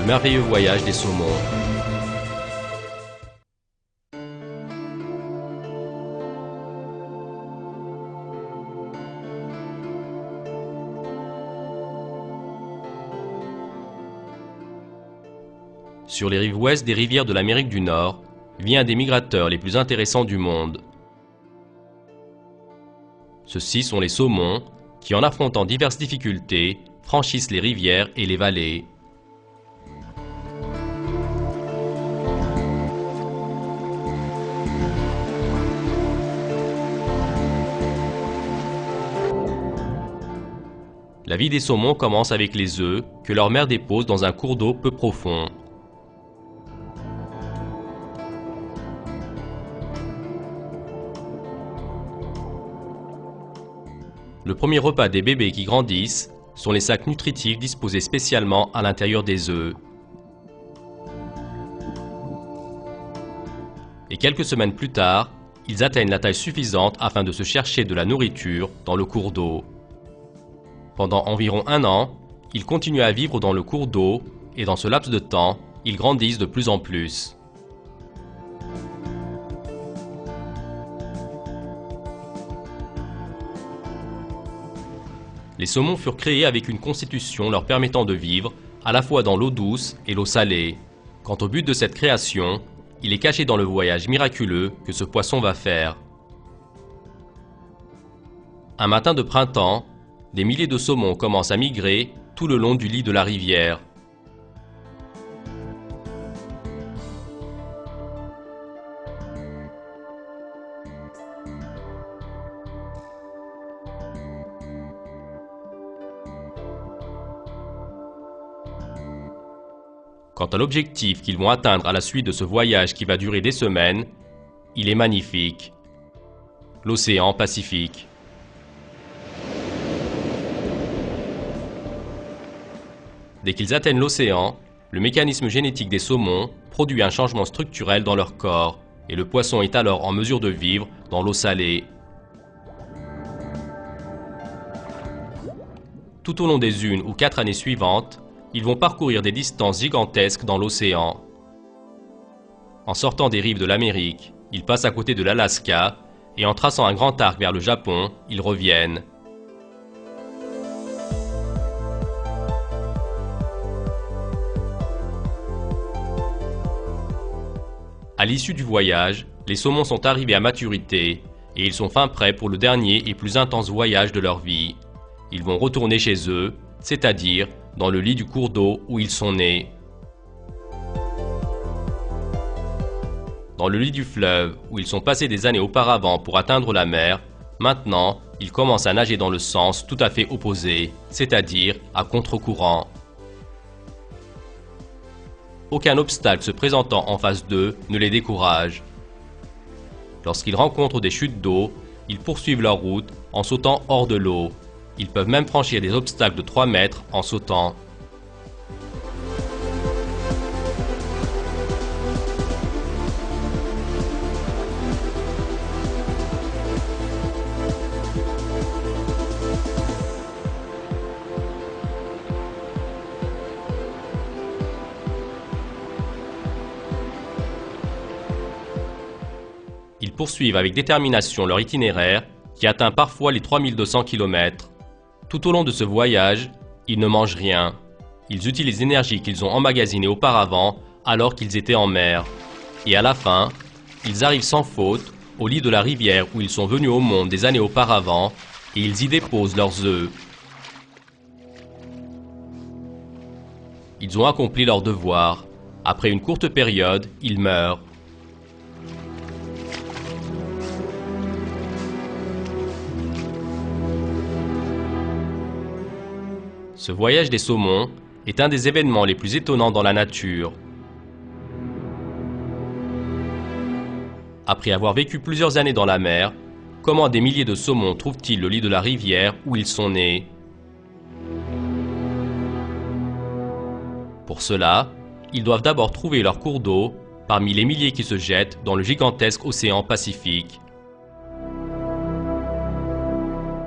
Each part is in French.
merveilleux voyage des saumons. Sur les rives ouest des rivières de l'Amérique du Nord, vit un des migrateurs les plus intéressants du monde. Ceux-ci sont les saumons qui, en affrontant diverses difficultés, franchissent les rivières et les vallées. La vie des saumons commence avec les œufs que leur mère dépose dans un cours d'eau peu profond. Le premier repas des bébés qui grandissent sont les sacs nutritifs disposés spécialement à l'intérieur des œufs. Et quelques semaines plus tard, ils atteignent la taille suffisante afin de se chercher de la nourriture dans le cours d'eau. Pendant environ 1 an, ils continuent à vivre dans le cours d'eau et dans ce laps de temps, ils grandissent de plus en plus. Les saumons furent créés avec une constitution leur permettant de vivre à la fois dans l'eau douce et l'eau salée. Quant au but de cette création, il est caché dans le voyage miraculeux que ce poisson va faire. Un matin de printemps, des milliers de saumons commencent à migrer tout le long du lit de la rivière. Quant à l'objectif qu'ils vont atteindre à la suite de ce voyage qui va durer des semaines, il est magnifique. L'océan Pacifique. Dès qu'ils atteignent l'océan, le mécanisme génétique des saumons produit un changement structurel dans leur corps et le poisson est alors en mesure de vivre dans l'eau salée. Tout au long des 1 ou 4 années suivantes, ils vont parcourir des distances gigantesques dans l'océan. En sortant des rives de l'Amérique, ils passent à côté de l'Alaska et en traçant un grand arc vers le Japon, ils reviennent. À l'issue du voyage, les saumons sont arrivés à maturité et ils sont fin prêts pour le dernier et plus intense voyage de leur vie. Ils vont retourner chez eux, c'est-à-dire dans le lit du cours d'eau où ils sont nés. Dans le lit du fleuve où ils sont passés des années auparavant pour atteindre la mer, maintenant, ils commencent à nager dans le sens tout à fait opposé, c'est-à-dire à contre-courant. Aucun obstacle se présentant en face d'eux ne les décourage. Lorsqu'ils rencontrent des chutes d'eau, ils poursuivent leur route en sautant hors de l'eau. Ils peuvent même franchir des obstacles de 3 mètres en sautant. Ils poursuivent avec détermination leur itinéraire qui atteint parfois les 3200 km. Tout au long de ce voyage, ils ne mangent rien. Ils utilisent l'énergie qu'ils ont emmagasinée auparavant alors qu'ils étaient en mer. Et à la fin, ils arrivent sans faute au lit de la rivière où ils sont venus au monde des années auparavant et ils y déposent leurs œufs. Ils ont accompli leur devoir. Après une courte période, ils meurent. Ce voyage des saumons est un des événements les plus étonnants dans la nature. Après avoir vécu plusieurs années dans la mer, comment des milliers de saumons trouvent-ils le lit de la rivière où ils sont nés? Pour cela, ils doivent d'abord trouver leur cours d'eau parmi les milliers qui se jettent dans le gigantesque océan Pacifique.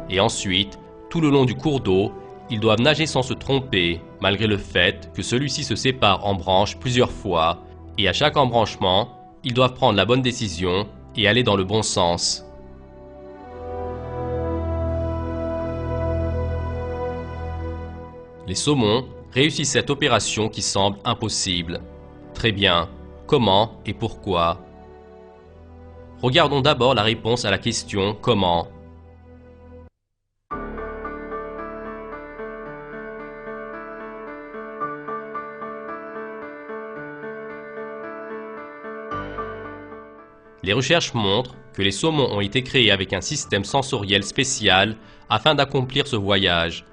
Et ensuite, tout le long du cours d'eau, ils doivent nager sans se tromper, malgré le fait que celui-ci se sépare en branches plusieurs fois, et à chaque embranchement, ils doivent prendre la bonne décision et aller dans le bon sens. Les saumons réussissent cette opération qui semble impossible. Très bien, comment et pourquoi? Regardons d'abord la réponse à la question « Comment ?». Les recherches montrent que les saumons ont été créés avec un système sensoriel spécial afin d'accomplir ce voyage.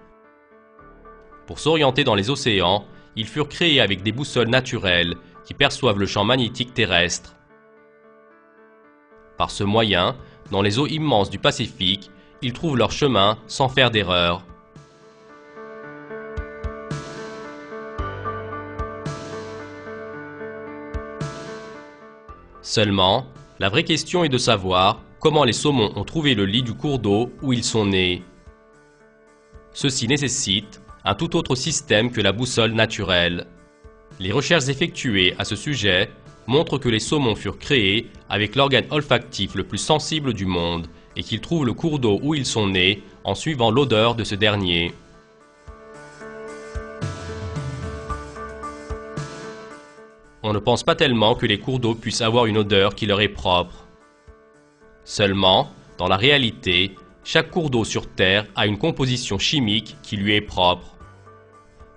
Pour s'orienter dans les océans, ils furent créés avec des boussoles naturelles qui perçoivent le champ magnétique terrestre. Par ce moyen, dans les eaux immenses du Pacifique, ils trouvent leur chemin sans faire d'erreur. Seulement, la vraie question est de savoir comment les saumons ont trouvé le lit du cours d'eau où ils sont nés. Ceci nécessite un tout autre système que la boussole naturelle. Les recherches effectuées à ce sujet montrent que les saumons furent créés avec l'organe olfactif le plus sensible du monde et qu'ils trouvent le cours d'eau où ils sont nés en suivant l'odeur de ce dernier. On ne pense pas tellement que les cours d'eau puissent avoir une odeur qui leur est propre. Seulement, dans la réalité, chaque cours d'eau sur Terre a une composition chimique qui lui est propre.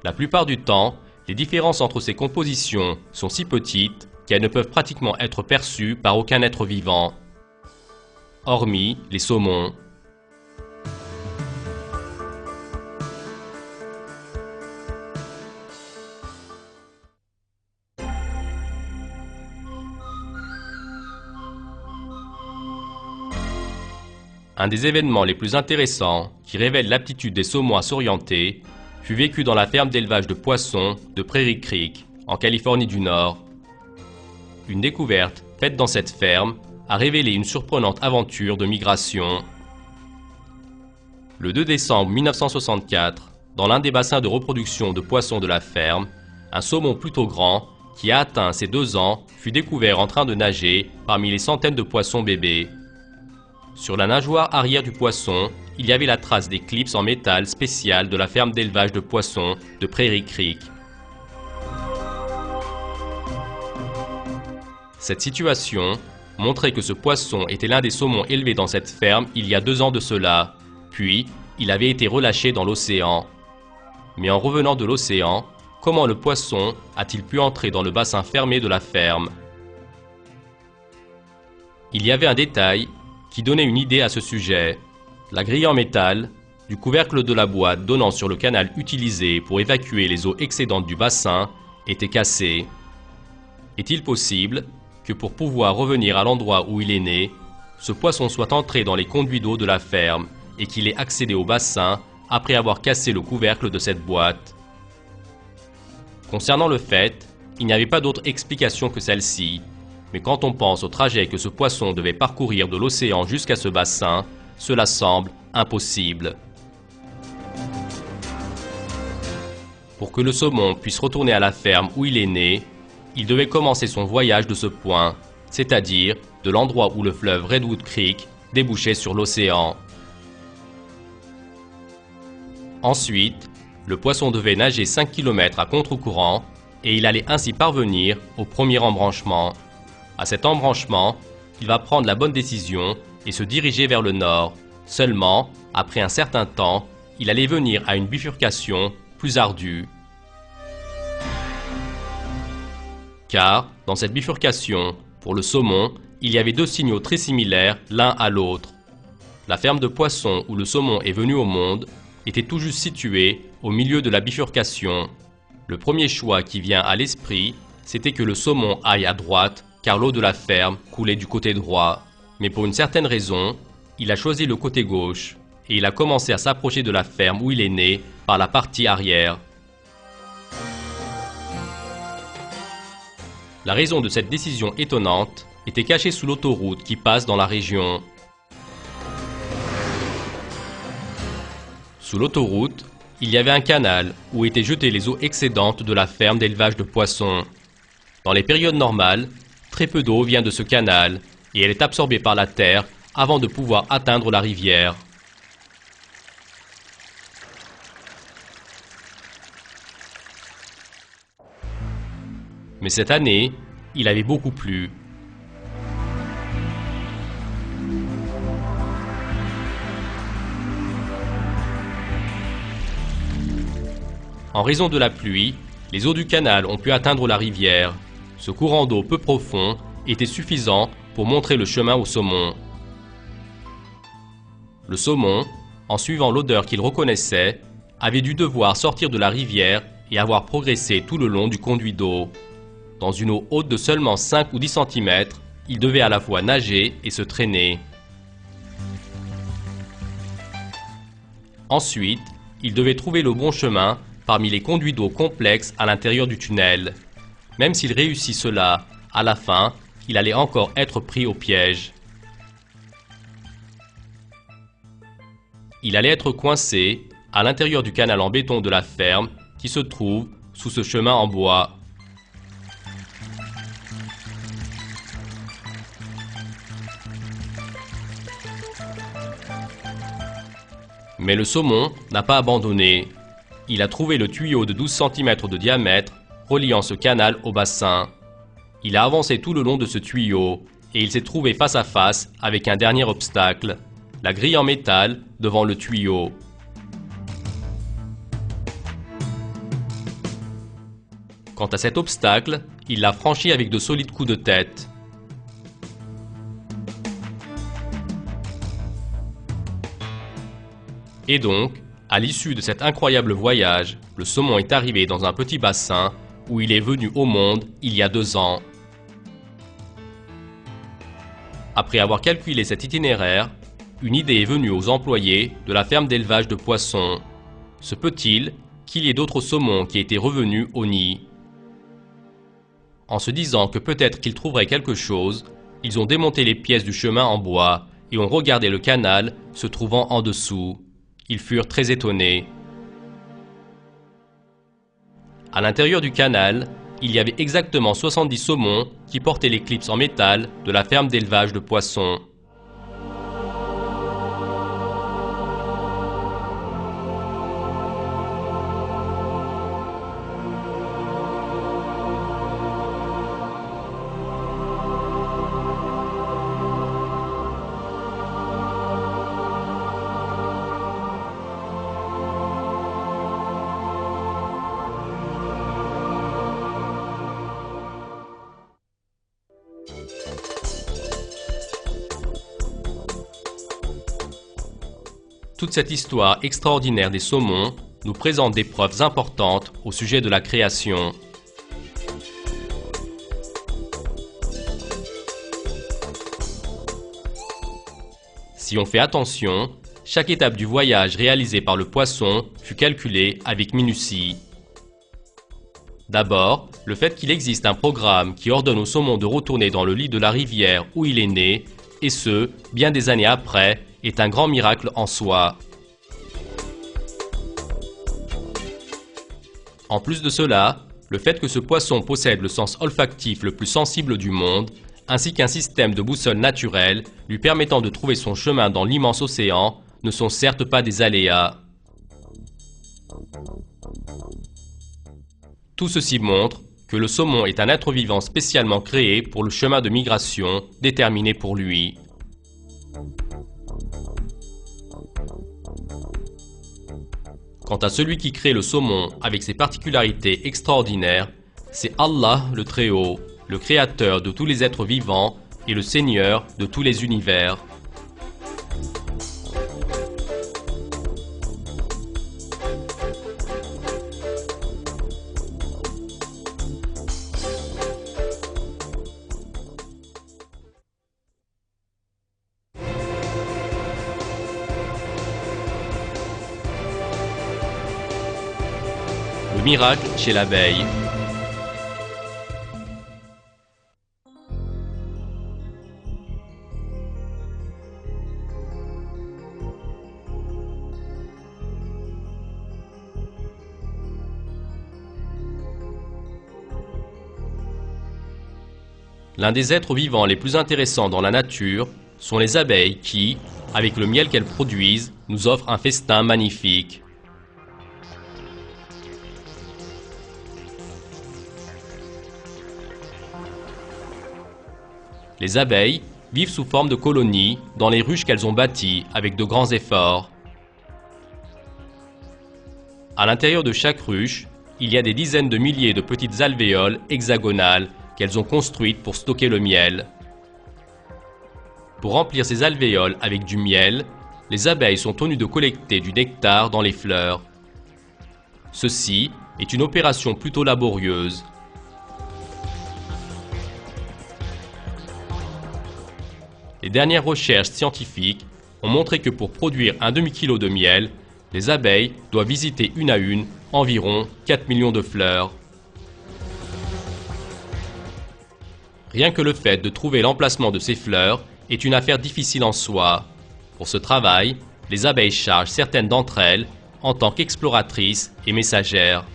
La plupart du temps, les différences entre ces compositions sont si petites qu'elles ne peuvent pratiquement être perçues par aucun être vivant, hormis les saumons. Un des événements les plus intéressants qui révèle l'aptitude des saumons à s'orienter fut vécu dans la ferme d'élevage de poissons de Prairie Creek, en Californie du Nord. Une découverte faite dans cette ferme a révélé une surprenante aventure de migration. Le 2 décembre 1964, dans l'un des bassins de reproduction de poissons de la ferme, un saumon plutôt grand, qui a atteint ses 2 ans, fut découvert en train de nager parmi les centaines de poissons bébés. Sur la nageoire arrière du poisson, il y avait la trace des clips en métal spécial de la ferme d'élevage de poissons de Prairie Creek. Cette situation montrait que ce poisson était l'un des saumons élevés dans cette ferme il y a 2 ans de cela, puis il avait été relâché dans l'océan. Mais en revenant de l'océan, comment le poisson a-t-il pu entrer dans le bassin fermé de la ferme? Il y avait un détail qui donnait une idée à ce sujet. La grille en métal du couvercle de la boîte donnant sur le canal utilisé pour évacuer les eaux excédentes du bassin était cassée. Est-il possible que pour pouvoir revenir à l'endroit où il est né, ce poisson soit entré dans les conduits d'eau de la ferme et qu'il ait accédé au bassin après avoir cassé le couvercle de cette boîte? Concernant le fait, il n'y avait pas d'autre explication que celle-ci. Mais quand on pense au trajet que ce poisson devait parcourir de l'océan jusqu'à ce bassin, cela semble impossible. Pour que le saumon puisse retourner à la ferme où il est né, il devait commencer son voyage de ce point, c'est-à-dire de l'endroit où le fleuve Redwood Creek débouchait sur l'océan. Ensuite, le poisson devait nager 5 km à contre-courant et il allait ainsi parvenir au premier embranchement. À cet embranchement, il va prendre la bonne décision et se diriger vers le nord. Seulement, après un certain temps, il allait venir à une bifurcation plus ardue. Car, dans cette bifurcation, pour le saumon, il y avait 2 signaux très similaires l'un à l'autre. La ferme de poissons où le saumon est venu au monde était tout juste située au milieu de la bifurcation. Le premier choix qui vient à l'esprit, c'était que le saumon aille à droite car l'eau de la ferme coulait du côté droit. Mais pour une certaine raison, il a choisi le côté gauche et il a commencé à s'approcher de la ferme où il est né par la partie arrière. La raison de cette décision étonnante était cachée sous l'autoroute qui passe dans la région. Sous l'autoroute, il y avait un canal où étaient jetées les eaux excédentes de la ferme d'élevage de poissons. Dans les périodes normales, très peu d'eau vient de ce canal et elle est absorbée par la terre avant de pouvoir atteindre la rivière. Mais cette année, il avait beaucoup plu. En raison de la pluie, les eaux du canal ont pu atteindre la rivière. Ce courant d'eau peu profond était suffisant pour montrer le chemin au saumon. Le saumon, en suivant l'odeur qu'il reconnaissait, avait dû devoir sortir de la rivière et avoir progressé tout le long du conduit d'eau. Dans une eau haute de seulement 5 ou 10 cm, il devait à la fois nager et se traîner. Ensuite, il devait trouver le bon chemin parmi les conduits d'eau complexes à l'intérieur du tunnel. Même s'il réussit cela, à la fin, il allait encore être pris au piège. Il allait être coincé à l'intérieur du canal en béton de la ferme qui se trouve sous ce chemin en bois. Mais le saumon n'a pas abandonné. Il a trouvé le tuyau de 12 cm de diamètre reliant ce canal au bassin. Il a avancé tout le long de ce tuyau et il s'est trouvé face à face avec un dernier obstacle, la grille en métal devant le tuyau. Quant à cet obstacle, il l'a franchi avec de solides coups de tête. Et donc, à l'issue de cet incroyable voyage, le saumon est arrivé dans un petit bassin où il est venu au monde il y a 2 ans. Après avoir calculé cet itinéraire, une idée est venue aux employés de la ferme d'élevage de poissons. Se peut-il qu'il y ait d'autres saumons qui étaient revenus au nid? En se disant que peut-être qu'ils trouveraient quelque chose, ils ont démonté les pièces du chemin en bois et ont regardé le canal se trouvant en dessous. Ils furent très étonnés. À l'intérieur du canal, il y avait exactement 70 saumons qui portaient les clips en métal de la ferme d'élevage de poissons. Toute cette histoire extraordinaire des saumons nous présente des preuves importantes au sujet de la création. Si on fait attention, chaque étape du voyage réalisé par le poisson fut calculée avec minutie. D'abord, le fait qu'il existe un programme qui ordonne au saumon de retourner dans le lit de la rivière où il est né, et ce, bien des années après, est un grand miracle en soi. En plus de cela, le fait que ce poisson possède le sens olfactif le plus sensible du monde, ainsi qu'un système de boussole naturelle lui permettant de trouver son chemin dans l'immense océan, ne sont certes pas des aléas. Tout ceci montre que le saumon est un être vivant spécialement créé pour le chemin de migration déterminé pour lui. Quant à celui qui crée le saumon avec ses particularités extraordinaires, c'est Allah le Très-Haut, le créateur de tous les êtres vivants et le Seigneur de tous les univers. Le miracle chez l'abeille. L'un des êtres vivants les plus intéressants dans la nature sont les abeilles qui, avec le miel qu'elles produisent, nous offrent un festin magnifique. Les abeilles vivent sous forme de colonies dans les ruches qu'elles ont bâties avec de grands efforts. À l'intérieur de chaque ruche, il y a des dizaines de milliers de petites alvéoles hexagonales qu'elles ont construites pour stocker le miel. Pour remplir ces alvéoles avec du miel, les abeilles sont tenues de collecter du nectar dans les fleurs. Ceci est une opération plutôt laborieuse. Les dernières recherches scientifiques ont montré que pour produire un demi-kilo de miel, les abeilles doivent visiter une à une environ 4 millions de fleurs. Rien que le fait de trouver l'emplacement de ces fleurs est une affaire difficile en soi. Pour ce travail, les abeilles chargent certaines d'entre elles en tant qu'exploratrices et messagères.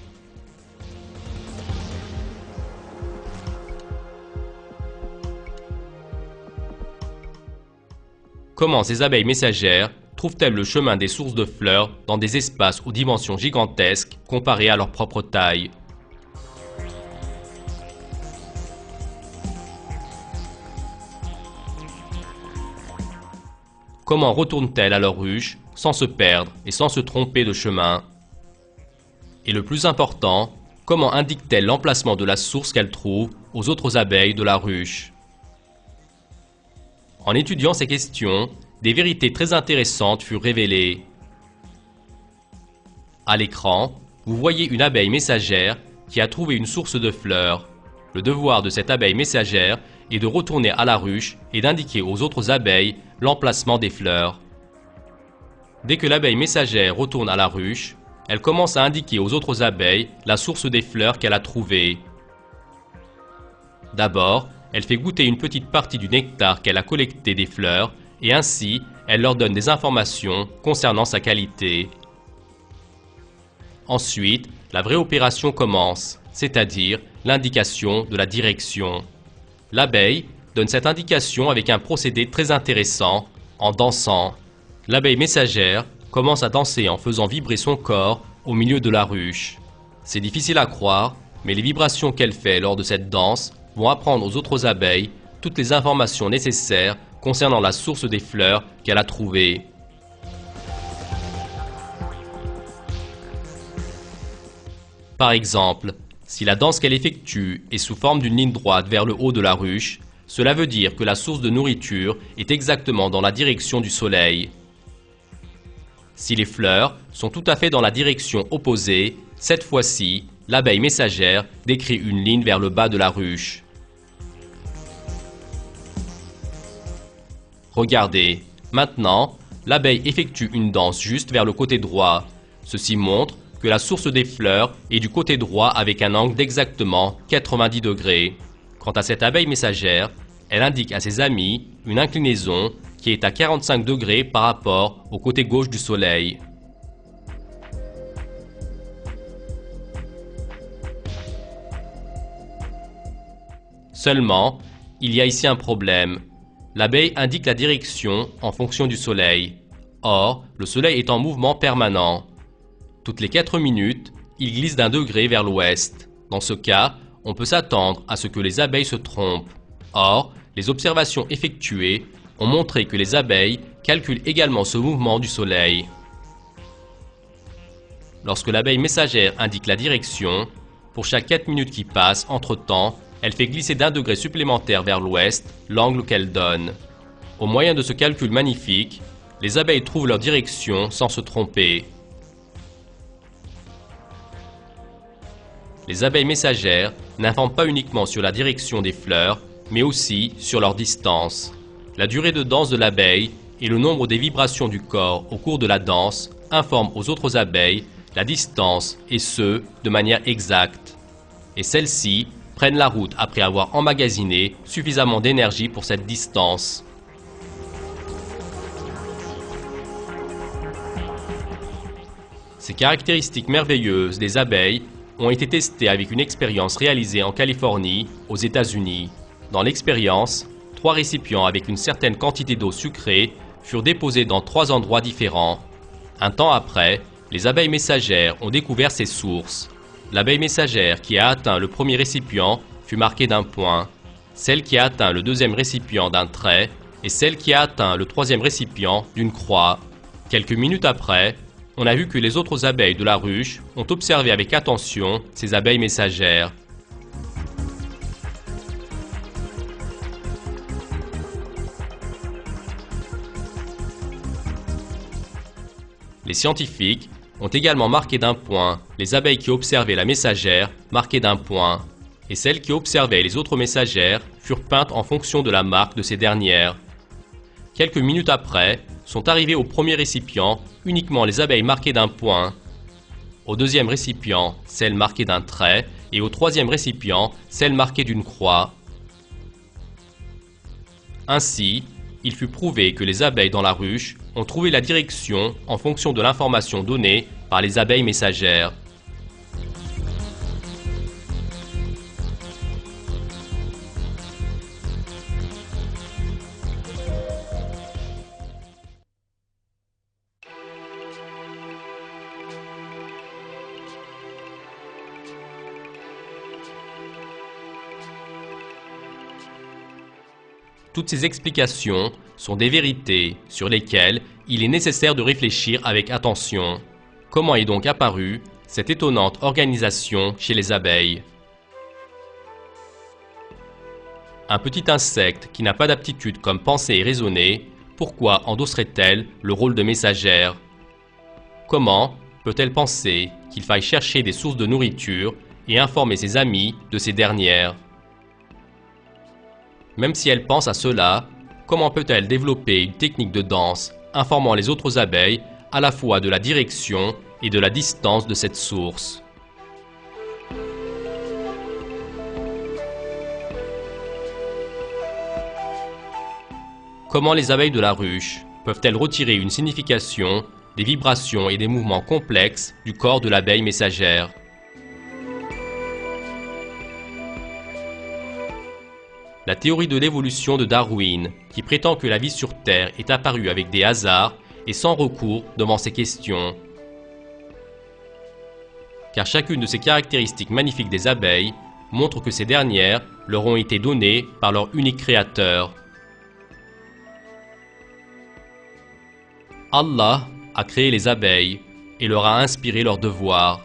Comment ces abeilles messagères trouvent-elles le chemin des sources de fleurs dans des espaces aux dimensions gigantesques comparés à leur propre taille? Comment retournent-elles à leur ruche sans se perdre et sans se tromper de chemin? Et le plus important, comment indiquent-elles l'emplacement de la source qu'elles trouvent aux autres abeilles de la ruche? En étudiant ces questions, des vérités très intéressantes furent révélées. À l'écran, vous voyez une abeille messagère qui a trouvé une source de fleurs. Le devoir de cette abeille messagère est de retourner à la ruche et d'indiquer aux autres abeilles l'emplacement des fleurs. Dès que l'abeille messagère retourne à la ruche, elle commence à indiquer aux autres abeilles la source des fleurs qu'elle a trouvées. D'abord, elle fait goûter une petite partie du nectar qu'elle a collecté des fleurs et ainsi, elle leur donne des informations concernant sa qualité. Ensuite, la vraie opération commence, c'est-à-dire l'indication de la direction. L'abeille donne cette indication avec un procédé très intéressant, en dansant. L'abeille messagère commence à danser en faisant vibrer son corps au milieu de la ruche. C'est difficile à croire, mais les vibrations qu'elle fait lors de cette danse vont apprendre aux autres abeilles toutes les informations nécessaires concernant la source des fleurs qu'elle a trouvées. Par exemple, si la danse qu'elle effectue est sous forme d'une ligne droite vers le haut de la ruche, cela veut dire que la source de nourriture est exactement dans la direction du soleil. Si les fleurs sont tout à fait dans la direction opposée, cette fois-ci, l'abeille messagère décrit une ligne vers le bas de la ruche. Regardez, maintenant, l'abeille effectue une danse juste vers le côté droit. Ceci montre que la source des fleurs est du côté droit avec un angle d'exactement 90 degrés. Quant à cette abeille messagère, elle indique à ses amis une inclinaison qui est à 45 degrés par rapport au côté gauche du soleil. Seulement, il y a ici un problème. L'abeille indique la direction en fonction du soleil. Or, le soleil est en mouvement permanent. Toutes les 4 minutes, il glisse d'1 degré vers l'ouest. Dans ce cas, on peut s'attendre à ce que les abeilles se trompent. Or, les observations effectuées ont montré que les abeilles calculent également ce mouvement du soleil. Lorsque l'abeille messagère indique la direction, pour chaque 4 minutes qui passent entre-temps, elle fait glisser d'1 degré supplémentaire vers l'ouest l'angle qu'elle donne. Au moyen de ce calcul magnifique, les abeilles trouvent leur direction sans se tromper. Les abeilles messagères n'informent pas uniquement sur la direction des fleurs, mais aussi sur leur distance. La durée de danse de l'abeille et le nombre des vibrations du corps au cours de la danse informent aux autres abeilles la distance et ce, de manière exacte. Et celles-ci prennent la route après avoir emmagasiné suffisamment d'énergie pour cette distance. Ces caractéristiques merveilleuses des abeilles ont été testées avec une expérience réalisée en Californie, aux États-Unis. Dans l'expérience, 3 récipients avec une certaine quantité d'eau sucrée furent déposés dans 3 endroits différents. Un temps après, les abeilles messagères ont découvert ces sources. L'abeille messagère qui a atteint le premier récipient fut marquée d'un point, celle qui a atteint le deuxième récipient d'un trait et celle qui a atteint le troisième récipient d'une croix. Quelques minutes après, on a vu que les autres abeilles de la ruche ont observé avec attention ces abeilles messagères. Les scientifiques ont également marqué d'un point les abeilles qui observaient la messagère marquées d'un point, et celles qui observaient les autres messagères furent peintes en fonction de la marque de ces dernières. Quelques minutes après, sont arrivées au premier récipient uniquement les abeilles marquées d'un point, au deuxième récipient celles marquées d'un trait et au troisième récipient celles marquées d'une croix. Ainsi, il fut prouvé que les abeilles dans la ruche ont trouvé la direction en fonction de l'information donnée par les abeilles messagères. Toutes ces explications sont des vérités sur lesquelles il est nécessaire de réfléchir avec attention. Comment est donc apparue cette étonnante organisation chez les abeilles? Un petit insecte qui n'a pas d'aptitude comme penser et raisonner, pourquoi endosserait-elle le rôle de messagère? Comment peut-elle penser qu'il faille chercher des sources de nourriture et informer ses amis de ces dernières? Même si elle pense à cela, comment peut-elle développer une technique de danse informant les autres abeilles à la fois de la direction et de la distance de cette source? Comment les abeilles de la ruche peuvent-elles retirer une signification des vibrations et des mouvements complexes du corps de l'abeille messagère? La théorie de l'évolution de Darwin, qui prétend que la vie sur Terre est apparue avec des hasards, est sans recours devant ces questions. Car chacune de ces caractéristiques magnifiques des abeilles montre que ces dernières leur ont été données par leur unique créateur. Allah a créé les abeilles et leur a inspiré leurs devoirs.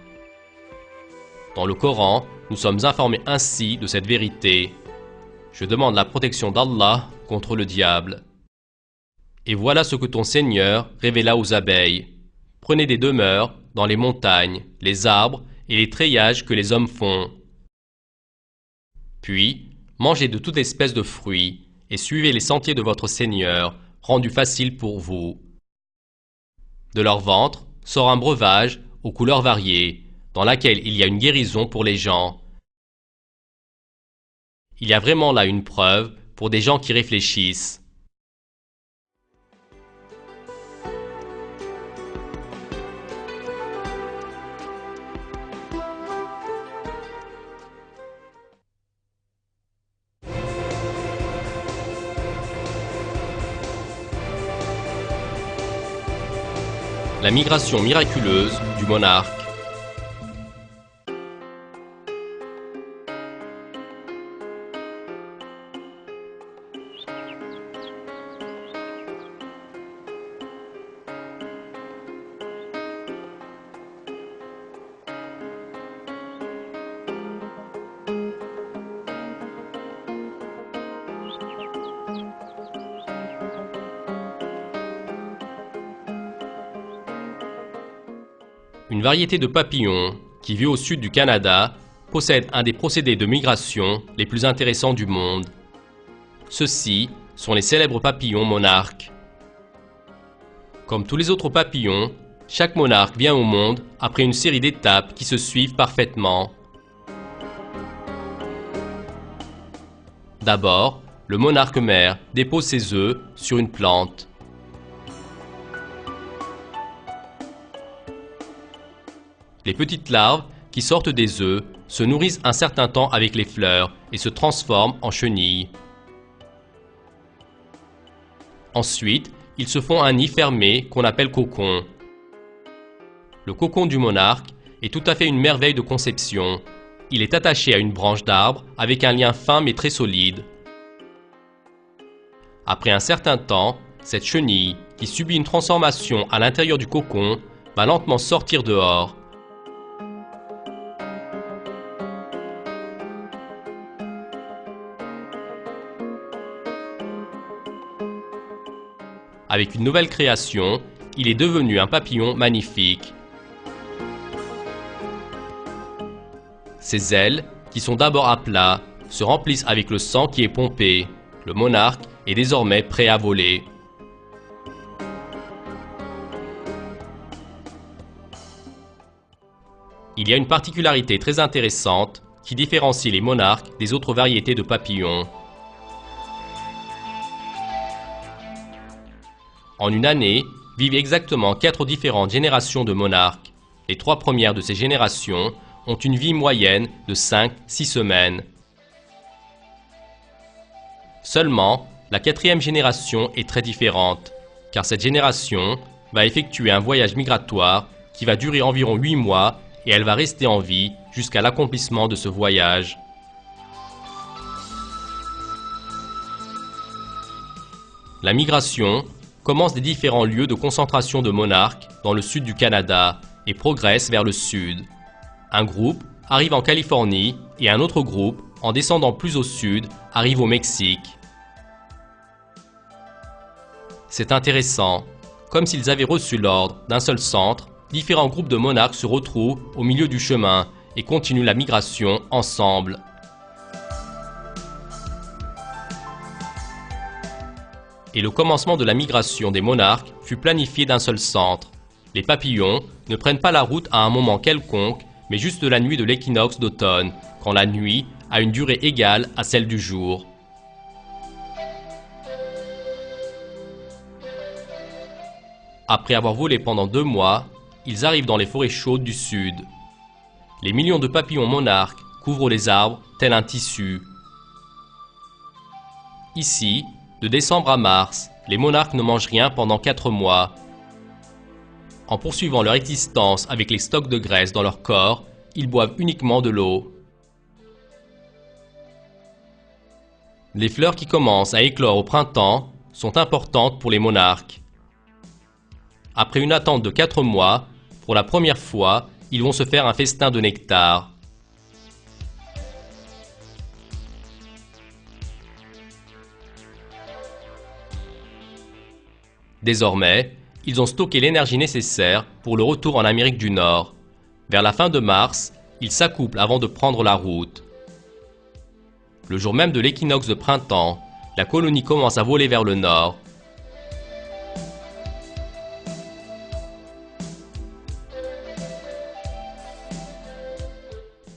Dans le Coran, nous sommes informés ainsi de cette vérité. Je demande la protection d'Allah contre le diable. Et voilà ce que ton Seigneur révéla aux abeilles. Prenez des demeures dans les montagnes, les arbres et les treillages que les hommes font. Puis, mangez de toute espèce de fruits et suivez les sentiers de votre Seigneur, rendus faciles pour vous. De leur ventre sort un breuvage aux couleurs variées, dans laquelle il y a une guérison pour les gens. Il y a vraiment là une preuve pour des gens qui réfléchissent. La migration miraculeuse du monarque. Une variété de papillons qui vit au sud du Canada possède un des procédés de migration les plus intéressants du monde. Ceux-ci sont les célèbres papillons monarques. Comme tous les autres papillons, chaque monarque vient au monde après une série d'étapes qui se suivent parfaitement. D'abord, le monarque mère dépose ses œufs sur une plante. Les petites larves qui sortent des œufs se nourrissent un certain temps avec les fleurs et se transforment en chenilles. Ensuite, ils se font un nid fermé qu'on appelle cocon. Le cocon du monarque est tout à fait une merveille de conception. Il est attaché à une branche d'arbre avec un lien fin mais très solide. Après un certain temps, cette chenille, qui subit une transformation à l'intérieur du cocon, va lentement sortir dehors. Avec une nouvelle création, il est devenu un papillon magnifique. Ses ailes, qui sont d'abord à plat, se remplissent avec le sang qui est pompé. Le monarque est désormais prêt à voler. Il y a une particularité très intéressante qui différencie les monarques des autres variétés de papillons. En une année, vivent exactement 4 différentes générations de monarques. Les 3 premières de ces générations ont une vie moyenne de 5-6 semaines. Seulement, la 4e génération est très différente, car cette génération va effectuer un voyage migratoire qui va durer environ 8 mois et elle va rester en vie jusqu'à l'accomplissement de ce voyage. La migration commence des différents lieux de concentration de monarques dans le sud du Canada et progresse vers le sud. Un groupe arrive en Californie et un autre groupe, en descendant plus au sud, arrive au Mexique. C'est intéressant. Comme s'ils avaient reçu l'ordre d'un seul centre, différents groupes de monarques se retrouvent au milieu du chemin et continuent la migration ensemble. Et le commencement de la migration des monarques fut planifié d'un seul centre. Les papillons ne prennent pas la route à un moment quelconque, mais juste la nuit de l'équinoxe d'automne, quand la nuit a une durée égale à celle du jour. Après avoir volé pendant 2 mois, ils arrivent dans les forêts chaudes du sud. Les millions de papillons monarques couvrent les arbres tel un tissu. Ici, de décembre à mars, les monarques ne mangent rien pendant 4 mois. En poursuivant leur existence avec les stocks de graisse dans leur corps, ils boivent uniquement de l'eau. Les fleurs qui commencent à éclore au printemps sont importantes pour les monarques. Après une attente de 4 mois, pour la première fois, ils vont se faire un festin de nectar. Désormais, ils ont stocké l'énergie nécessaire pour le retour en Amérique du Nord. Vers la fin de mars, ils s'accouplent avant de prendre la route. Le jour même de l'équinoxe de printemps, la colonie commence à voler vers le nord.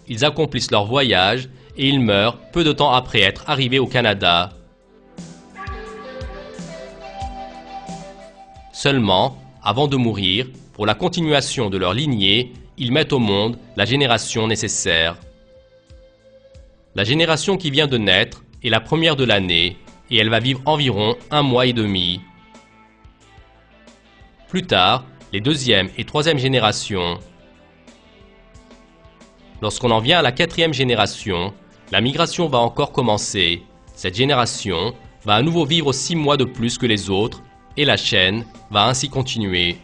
Ils accomplissent leur voyage et ils meurent peu de temps après être arrivés au Canada. Seulement, avant de mourir, pour la continuation de leur lignée, ils mettent au monde la génération nécessaire. La génération qui vient de naître est la première de l'année et elle va vivre environ 1 mois et demi. Plus tard, les 2e et 3e générations. Lorsqu'on en vient à la 4e génération, la migration va encore commencer. Cette génération va à nouveau vivre 6 mois de plus que les autres et la chaîne va ainsi continuer.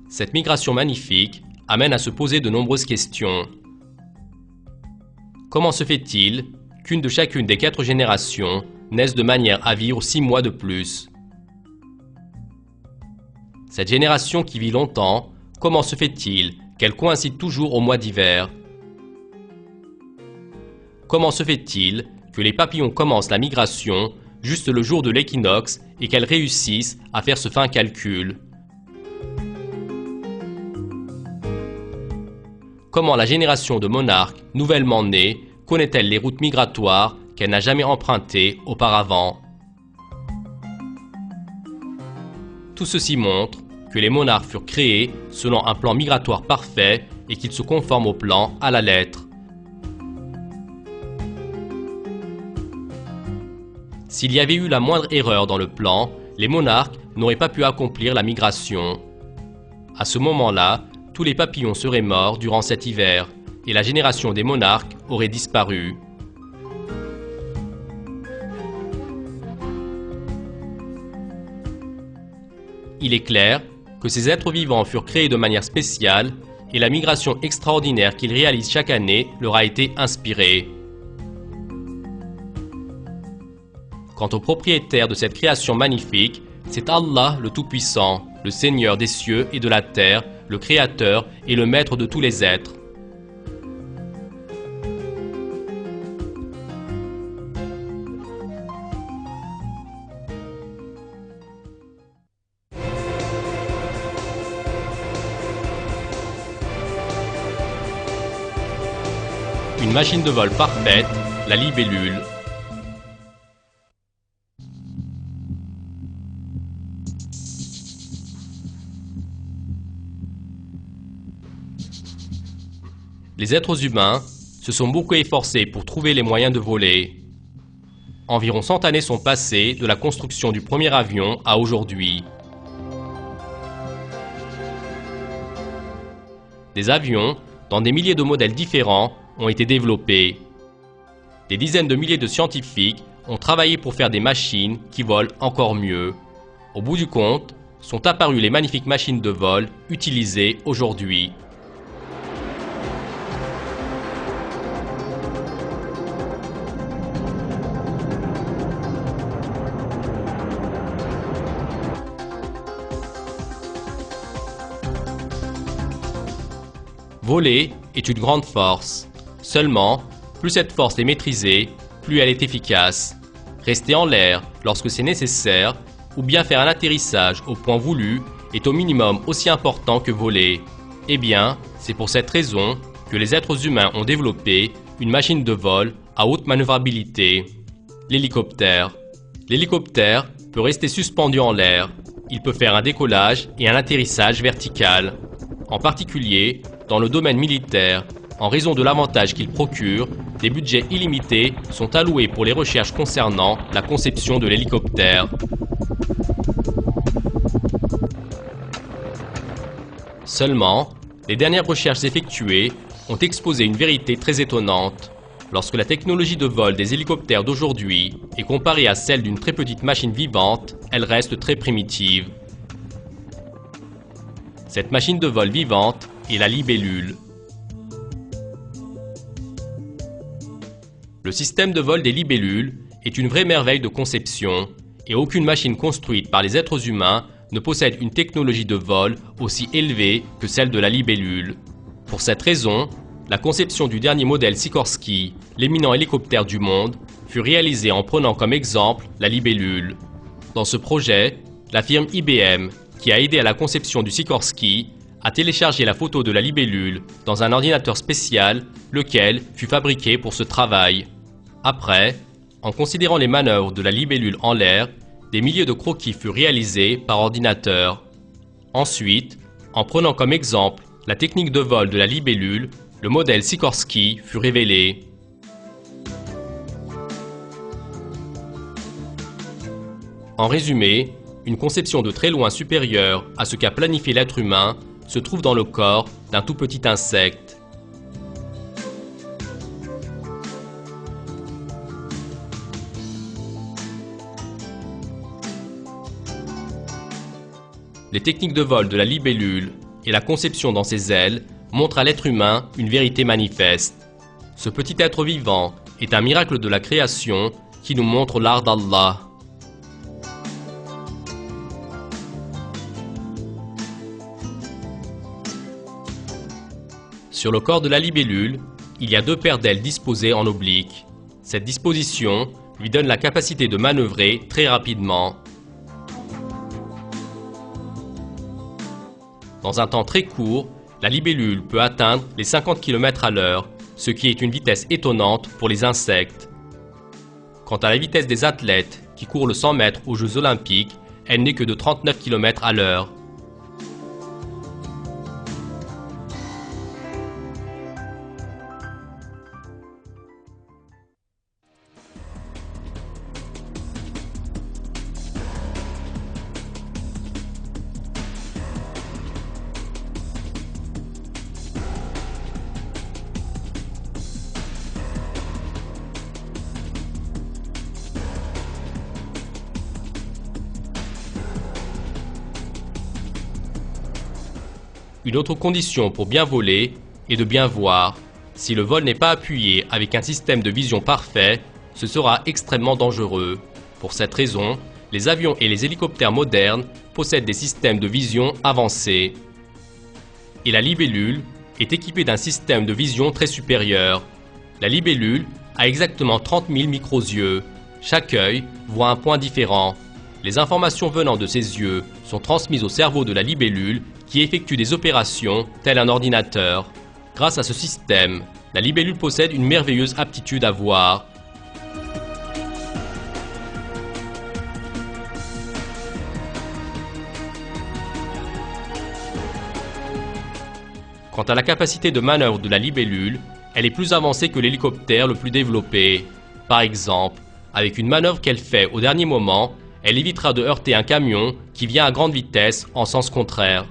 Cette migration magnifique amène à se poser de nombreuses questions. Comment se fait-il qu'une de chacune des 4 générations naisse de manière à vivre 6 mois de plus? Cette génération qui vit longtemps, comment se fait-il qu'elle coïncide toujours au mois d'hiver? Comment se fait-il que les papillons commencent la migration juste le jour de l'équinoxe et qu'elles réussissent à faire ce fin calcul? Comment la génération de monarques nouvellement née connaît-elle les routes migratoires qu'elle n'a jamais empruntées auparavant? Tout ceci montre que les monarques furent créés selon un plan migratoire parfait et qu'ils se conforment au plan à la lettre. S'il y avait eu la moindre erreur dans le plan, les monarques n'auraient pas pu accomplir la migration. À ce moment-là, tous les papillons seraient morts durant cet hiver et la génération des monarques aurait disparu. Il est clair que ces êtres vivants furent créés de manière spéciale et la migration extraordinaire qu'ils réalisent chaque année leur a été inspirée. Quant au propriétaire de cette création magnifique, c'est Allah le Tout-Puissant, le Seigneur des cieux et de la terre, le Créateur et le Maître de tous les êtres. Une machine de vol parfaite, la libellule. Les êtres humains se sont beaucoup efforcés pour trouver les moyens de voler. Environ 100 années sont passées de la construction du premier avion à aujourd'hui. Des avions, dans des milliers de modèles différents, ont été développés. Des dizaines de milliers de scientifiques ont travaillé pour faire des machines qui volent encore mieux. Au bout du compte, sont apparues les magnifiques machines de vol utilisées aujourd'hui. Voler est une grande force. Seulement, plus cette force est maîtrisée, plus elle est efficace. Rester en l'air lorsque c'est nécessaire, ou bien faire un atterrissage au point voulu, est au minimum aussi important que voler. Eh bien, c'est pour cette raison que les êtres humains ont développé une machine de vol à haute manœuvrabilité, l'hélicoptère. L'hélicoptère peut rester suspendu en l'air. Il peut faire un décollage et un atterrissage vertical. En particulier, dans le domaine militaire, en raison de l'avantage qu'il procure, des budgets illimités sont alloués pour les recherches concernant la conception de l'hélicoptère. Seulement, les dernières recherches effectuées ont exposé une vérité très étonnante. Lorsque la technologie de vol des hélicoptères d'aujourd'hui est comparée à celle d'une très petite machine vivante, elle reste très primitive. Cette machine de vol vivante est la libellule. Le système de vol des libellules est une vraie merveille de conception et aucune machine construite par les êtres humains ne possède une technologie de vol aussi élevée que celle de la libellule. Pour cette raison, la conception du dernier modèle Sikorsky, l'éminent hélicoptère du monde, fut réalisée en prenant comme exemple la libellule. Dans ce projet, la firme IBM, qui a aidé à la conception du Sikorsky, a téléchargé la photo de la libellule dans un ordinateur spécial, lequel fut fabriqué pour ce travail. Après, en considérant les manœuvres de la libellule en l'air, des milliers de croquis furent réalisés par ordinateur. Ensuite, en prenant comme exemple la technique de vol de la libellule, le modèle Sikorsky fut révélé. En résumé, une conception de très loin supérieure à ce qu'a planifié l'être humain se trouve dans le corps d'un tout petit insecte. Les techniques de vol de la libellule et la conception dans ses ailes montrent à l'être humain une vérité manifeste. Ce petit être vivant est un miracle de la création qui nous montre l'art d'Allah. Sur le corps de la libellule, il y a deux paires d'ailes disposées en oblique. Cette disposition lui donne la capacité de manœuvrer très rapidement. Dans un temps très court, la libellule peut atteindre les 50 km/h, ce qui est une vitesse étonnante pour les insectes. Quant à la vitesse des athlètes qui courent le 100 mètres aux Jeux Olympiques, elle n'est que de 39 km à l'heure. Une autre condition pour bien voler est de bien voir. Si le vol n'est pas appuyé avec un système de vision parfait, ce sera extrêmement dangereux. Pour cette raison, les avions et les hélicoptères modernes possèdent des systèmes de vision avancés. Et la libellule est équipée d'un système de vision très supérieur. La libellule a exactement 30 000 micros-yeux. Chaque œil voit un point différent. Les informations venant de ces yeux sont transmises au cerveau de la libellule qui effectue des opérations tel un ordinateur. Grâce à ce système, la libellule possède une merveilleuse aptitude à voir. Quant à la capacité de manœuvre de la libellule, elle est plus avancée que l'hélicoptère le plus développé. Par exemple, avec une manœuvre qu'elle fait au dernier moment, elle évitera de heurter un camion qui vient à grande vitesse en sens contraire.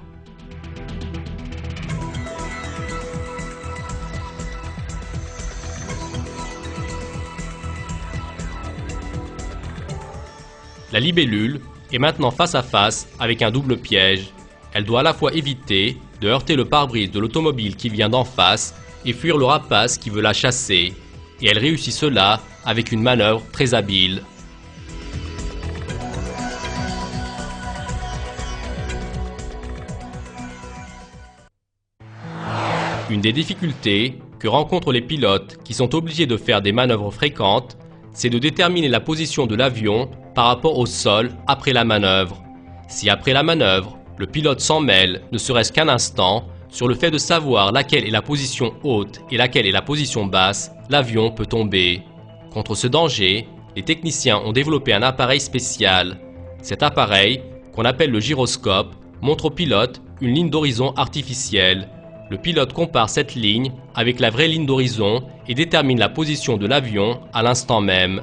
La libellule est maintenant face à face avec un double piège. Elle doit à la fois éviter de heurter le pare-brise de l'automobile qui vient d'en face et fuir le rapace qui veut la chasser. Et elle réussit cela avec une manœuvre très habile. Une des difficultés que rencontrent les pilotes qui sont obligés de faire des manœuvres fréquentes, c'est de déterminer la position de l'avion par rapport au sol après la manœuvre. Si après la manœuvre, le pilote s'en mêle, ne serait-ce qu'un instant, sur le fait de savoir laquelle est la position haute et laquelle est la position basse, l'avion peut tomber. Contre ce danger, les techniciens ont développé un appareil spécial. Cet appareil, qu'on appelle le gyroscope, montre au pilote une ligne d'horizon artificielle. Le pilote compare cette ligne avec la vraie ligne d'horizon et détermine la position de l'avion à l'instant même.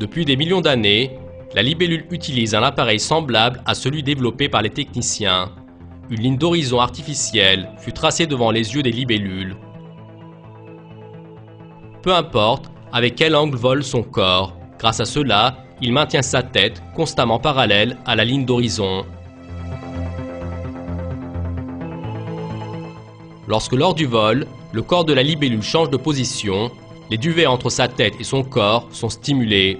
Depuis des millions d'années, la libellule utilise un appareil semblable à celui développé par les techniciens. Une ligne d'horizon artificielle fut tracée devant les yeux des libellules. Peu importe avec quel angle vole son corps, grâce à cela, il maintient sa tête constamment parallèle à la ligne d'horizon. Lorsque lors du vol, le corps de la libellule change de position, les duvets entre sa tête et son corps sont stimulés.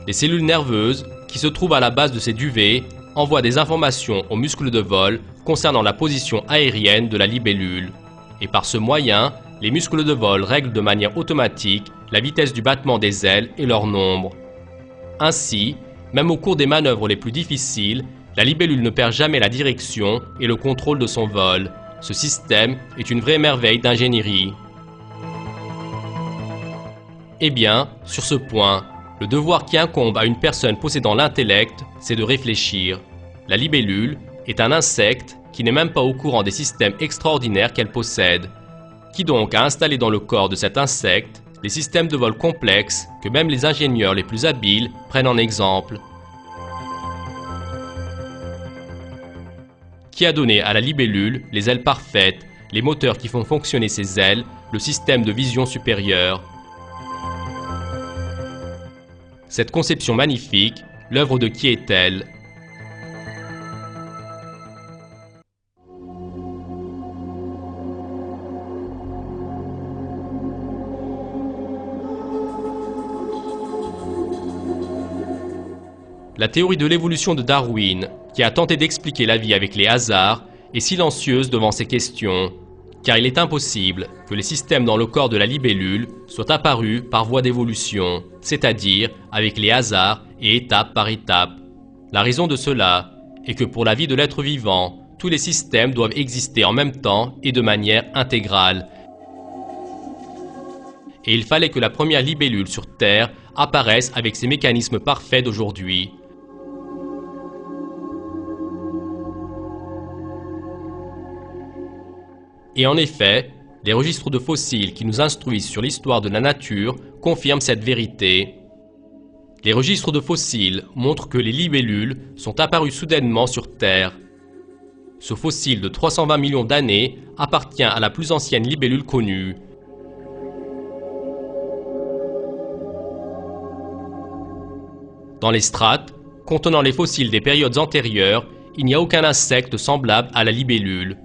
Les cellules nerveuses, qui se trouvent à la base de ces duvets, envoient des informations aux muscles de vol concernant la position aérienne de la libellule. Et par ce moyen, les muscles de vol règlent de manière automatique la vitesse du battement des ailes et leur nombre. Ainsi, même au cours des manœuvres les plus difficiles, la libellule ne perd jamais la direction et le contrôle de son vol. Ce système est une vraie merveille d'ingénierie. Eh bien, sur ce point, le devoir qui incombe à une personne possédant l'intellect, c'est de réfléchir. La libellule est un insecte qui n'est même pas au courant des systèmes extraordinaires qu'elle possède. Qui donc a installé dans le corps de cet insecte les systèmes de vol complexes que même les ingénieurs les plus habiles prennent en exemple? Qui a donné à la libellule les ailes parfaites, les moteurs qui font fonctionner ces ailes, le système de vision supérieure? Cette conception magnifique, l'œuvre de qui est-elle? La théorie de l'évolution de Darwin, qui a tenté d'expliquer la vie avec les hasards, est silencieuse devant ces questions, car il est impossible que les systèmes dans le corps de la libellule soient apparus par voie d'évolution, c'est-à-dire avec les hasards et étape par étape. La raison de cela est que pour la vie de l'être vivant, tous les systèmes doivent exister en même temps et de manière intégrale. Et il fallait que la première libellule sur Terre apparaisse avec ses mécanismes parfaits d'aujourd'hui. Et en effet, les registres de fossiles qui nous instruisent sur l'histoire de la nature confirment cette vérité. Les registres de fossiles montrent que les libellules sont apparues soudainement sur Terre. Ce fossile de 320 millions d'années appartient à la plus ancienne libellule connue. Dans les strates, contenant les fossiles des périodes antérieures, il n'y a aucun insecte semblable à la libellule.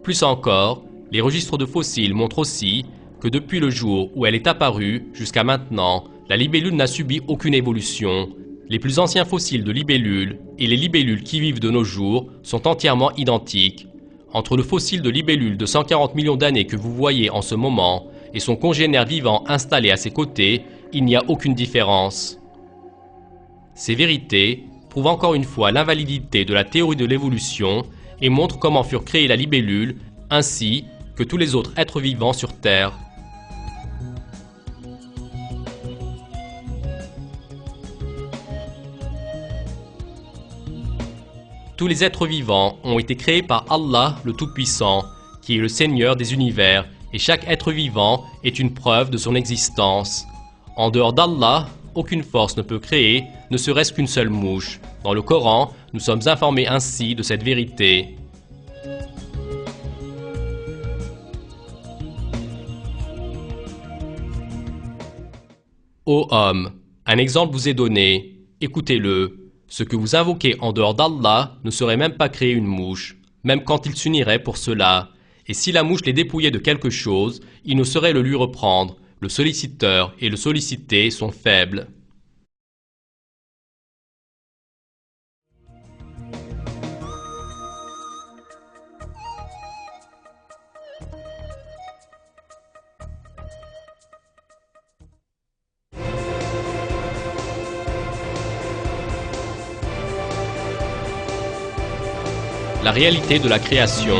Plus encore, les registres de fossiles montrent aussi que depuis le jour où elle est apparue jusqu'à maintenant, la libellule n'a subi aucune évolution. Les plus anciens fossiles de libellules et les libellules qui vivent de nos jours sont entièrement identiques. Entre le fossile de libellule de 140 millions d'années que vous voyez en ce moment et son congénère vivant installé à ses côtés, il n'y a aucune différence. Ces vérités prouvent encore une fois l'invalidité de la théorie de l'évolution et montrent comment furent créées la libellule ainsi que tous les autres êtres vivants sur Terre. Tous les êtres vivants ont été créés par Allah le Tout-Puissant, qui est le Seigneur des univers, et chaque être vivant est une preuve de son existence. En dehors d'Allah, aucune force ne peut créer, ne serait-ce qu'une seule mouche. Dans le Coran, nous sommes informés ainsi de cette vérité. Ô homme, un exemple vous est donné, écoutez-le. Ce que vous invoquez en dehors d'Allah ne saurait même pas créer une mouche, même quand il s'unirait pour cela. Et si la mouche les dépouillait de quelque chose, il ne saurait le lui reprendre. Le solliciteur et le sollicité sont faibles. La réalité de la création.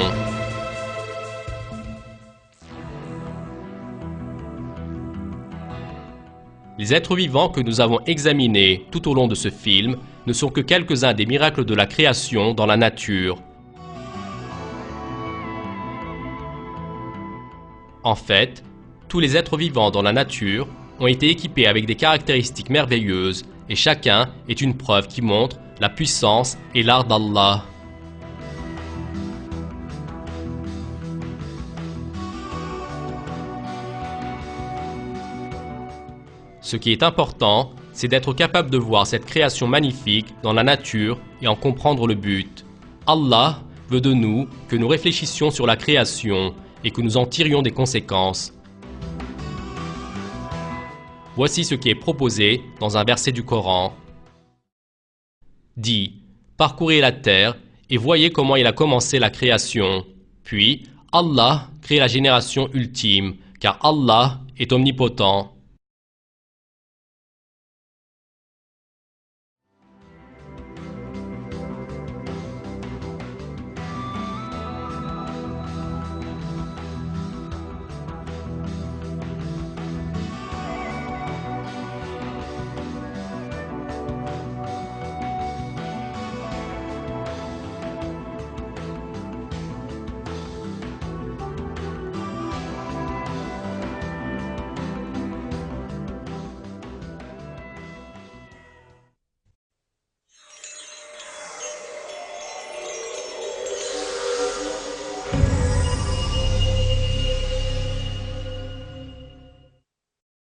Les êtres vivants que nous avons examinés tout au long de ce film ne sont que quelques-uns des miracles de la création dans la nature. En fait, tous les êtres vivants dans la nature ont été équipés avec des caractéristiques merveilleuses et chacun est une preuve qui montre la puissance et l'art d'Allah. Ce qui est important, c'est d'être capable de voir cette création magnifique dans la nature et en comprendre le but. Allah veut de nous que nous réfléchissions sur la création et que nous en tirions des conséquences. Voici ce qui est proposé dans un verset du Coran. Dit, parcourez la terre et voyez comment il a commencé la création. Puis, Allah crée la génération ultime, car Allah est omnipotent.